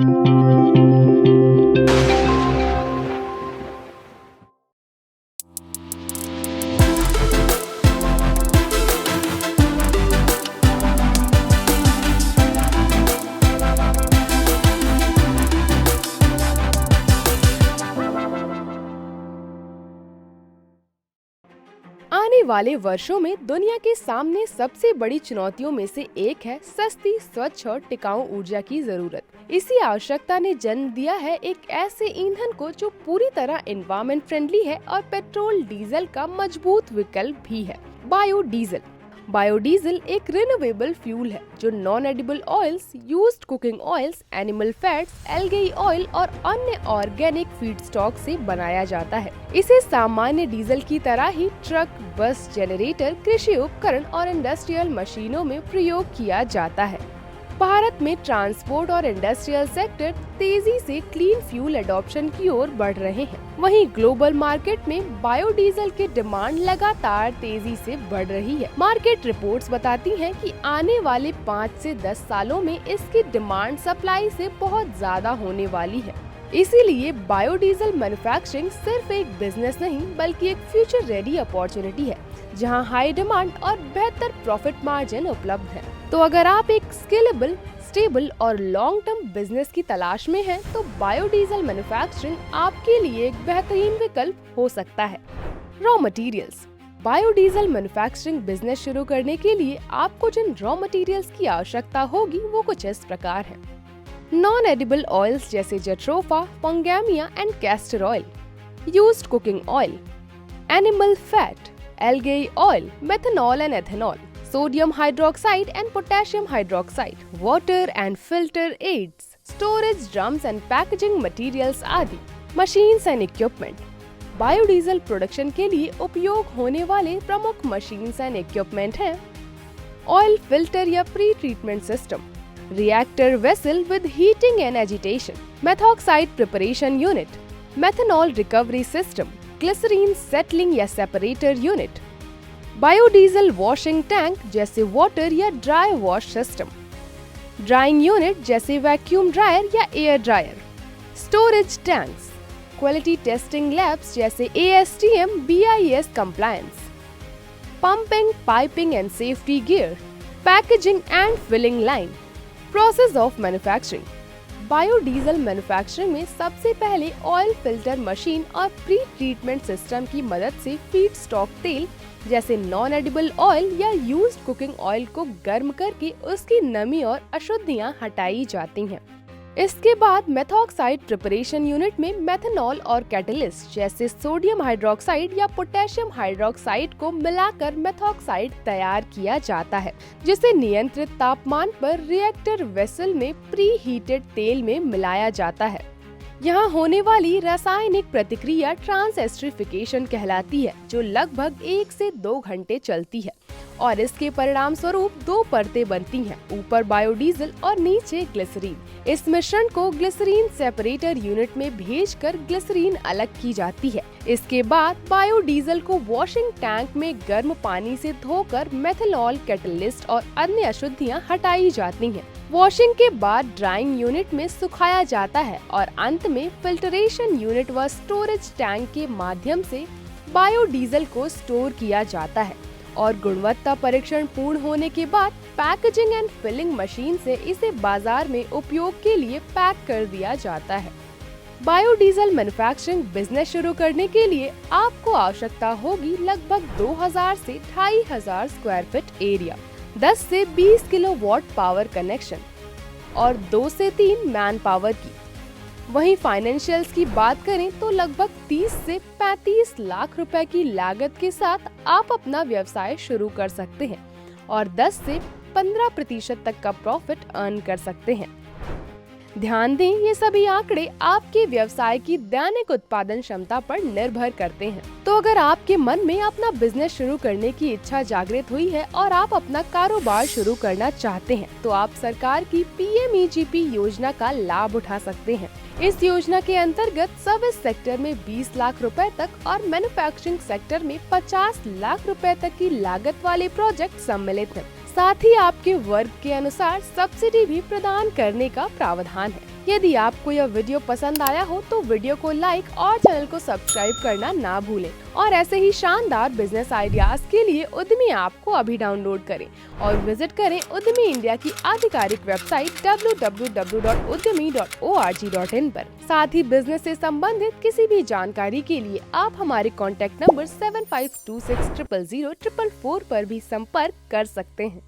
आने वाले वर्षों में दुनिया के सामने सबसे बड़ी चुनौतियों में से एक है सस्ती, स्वच्छ और टिकाऊ ऊर्जा की जरूरत। इसी आवश्यकता ने जन्म दिया है एक ऐसे ईंधन को जो पूरी तरह एनवायरमेंट फ्रेंडली है और पेट्रोल डीजल का मजबूत विकल्प भी है, बायोडीजल। बायोडीजल एक रिन्यूएबल फ्यूल है जो non edible oils, used cooking oils, animal fats, algae oil और अन्य ऑर्गेनिक फीडस्टॉक से बनाया जाता है। इसे सामान्य डीजल की तरह ही ट्रक, बस, जनरेटर, कृषि उपकरण और इंडस्ट्रियल मशीनों में प्रयोग किया जाता है। भारत में ट्रांसपोर्ट और इंडस्ट्रियल सेक्टर तेजी से क्लीन फ्यूल एडॉप्शन की ओर बढ़ रहे हैं। वहीं ग्लोबल मार्केट में बायोडीजल की डिमांड लगातार तेजी से बढ़ रही है। मार्केट रिपोर्ट्स बताती हैं कि आने वाले 5 से 10 सालों में इसकी डिमांड सप्लाई से बहुत ज्यादा होने वाली है। इसीलिए बायोडीजल मैन्युफैक्चरिंग सिर्फ एक बिजनेस नहीं बल्कि एक फ्यूचर रेडी अपॉर्चुनिटी है, जहां हाई डिमांड और बेहतर प्रॉफिट मार्जिन उपलब्ध है। तो अगर आप एक स्केलेबल, स्टेबल और लॉन्ग टर्म बिजनेस की तलाश में हैं, तो बायोडीजल मैन्युफैक्चरिंग आपके लिए एक बेहतरीन विकल्प हो सकता है। Raw materials. Biodiesel manufacturing business शुरू करने के लिए आपको जिन रॉ मटेरियल्स की आवश्यकता होगी वो कुछ इस प्रकार है। नॉन एडिबल ऑयल्स जैसे jatropha, pongamia and castor oil, used cooking oil, animal fat, algae oil, methanol and ethanol, sodium hydroxide and potassium hydroxide, water and filter aids, storage drums and packaging materials आदि। machines and equipment। Biodiesel production के लिए उपयोग होने वाले प्रमुख machines and equipment हैं oil filter या pre treatment system, reactor vessel with heating and agitation, methoxide preparation unit, methanol recovery system, glycerine settling या separator unit, biodiesel washing tank जैसे वाटर या dry wash system, drying unit जैसे vacuum dryer या air dryer, storage tanks, quality testing labs जैसे ASTM BIS compliance, pumping, piping and safety gear, packaging and filling line. Process of manufacturing. Biodiesel manufacturing में सबसे पहले oil filter machine और pre treatment system की मदद से feed stock तेल जैसे नॉन एडिबल ऑयल या यूज्ड कुकिंग ऑयल को गर्म करके उसकी नमी और अशुद्धियां हटाई जाती हैं। इसके बाद मेथॉक्साइड प्रिपरेशन यूनिट में मेथनॉल और कैटलिस्ट जैसे सोडियम हाइड्रोक्साइड या पोटेशियम हाइड्रोक्साइड को मिलाकर मेथॉक्साइड तैयार किया जाता है, जिसे नियंत्रित तापमान पर रिएक्टर वेसल में प्री हीटेड तेल में मिलाया जाता है। यहाँ होने वाली रासायनिक प्रतिक्रिया ट्रांसएस्टरिफिकेशन कहलाती है, जो लगभग 1 से 2 घंटे चलती है और इसके परिणाम स्वरूप 2 परतें बनती हैं, ऊपर बायोडीजल और नीचे ग्लिसरीन। इस मिश्रण को ग्लिसरीन सेपरेटर यूनिट में भेजकर ग्लिसरीन अलग की जाती है। इसके बाद बायोडीजल को वॉशिंग टैंक में गर्म पानी से धोकर मेथनॉल, कैटलिस्ट और अन्य अशुद्धियां हटाई जाती हैं। वॉशिंग के बाद ड्राइंग यूनिट में सुखाया जाता है और अंत में फिल्टरेशन यूनिट व स्टोरेज टैंक के माध्यम से बायोडीजल को स्टोर किया जाता है और गुणवत्ता परीक्षण पूर्ण होने के बाद पैकेजिंग एंड फिलिंग मशीन से इसे बाजार में उपयोग के लिए पैक कर दिया जाता है। बायोडीजल मैन्युफैक्चरिंग बिजनेस शुरू करने के लिए आपको आवश्यकता होगी लगभग 2000 से 2500 स्क्वायर फीट एरिया, 10 से 20 किलोवाट पावर कनेक्शन और 2 से 3 मैन पावर की। वहीं फाइनेंशियल्स की बात करें तो लगभग 30 से 35 लाख रुपए की लागत के साथ आप अपना व्यवसाय शुरू कर सकते हैं और 10 से 15% तक का प्रॉफिट अर्न कर सकते हैं। ध्यान दें, ये सभी आंकड़े आपके व्यवसाय की दैनिक उत्पादन क्षमता पर निर्भर करते हैं। तो अगर आपके मन में अपना बिजनेस शुरू करने की इच्छा जागृत हुई है और आप अपना कारोबार शुरू करना चाहते हैं, तो आप सरकार की PMEGP योजना का लाभ उठा सकते हैं। इस योजना के अंतर्गत सर्विस सेक्टर में 20 लाख रुपए तक और मैन्युफैक्चरिंग सेक्टर में 50 लाख रुपए तक की लागत वाले प्रोजेक्ट सम्मिलित हैं। साथ ही आपके वर्ग के अनुसार सब्सिडी भी प्रदान करने का प्रावधान है। यदि आपको यह वीडियो पसंद आया हो तो वीडियो को लाइक और चैनल को सब्सक्राइब करना ना भूलें और ऐसे ही शानदार बिजनेस आइडियाज के लिए उद्यमी ऐप को अभी डाउनलोड करें और विजिट करें उद्यमी इंडिया की आधिकारिक वेबसाइट www.udyami.org.in पर। साथ ही बिजनेस से संबंधित किसी भी जानकारी के लिए आप हमारे कॉन्टैक्ट नंबर 7526000444 पर भी संपर्क कर सकते हैं।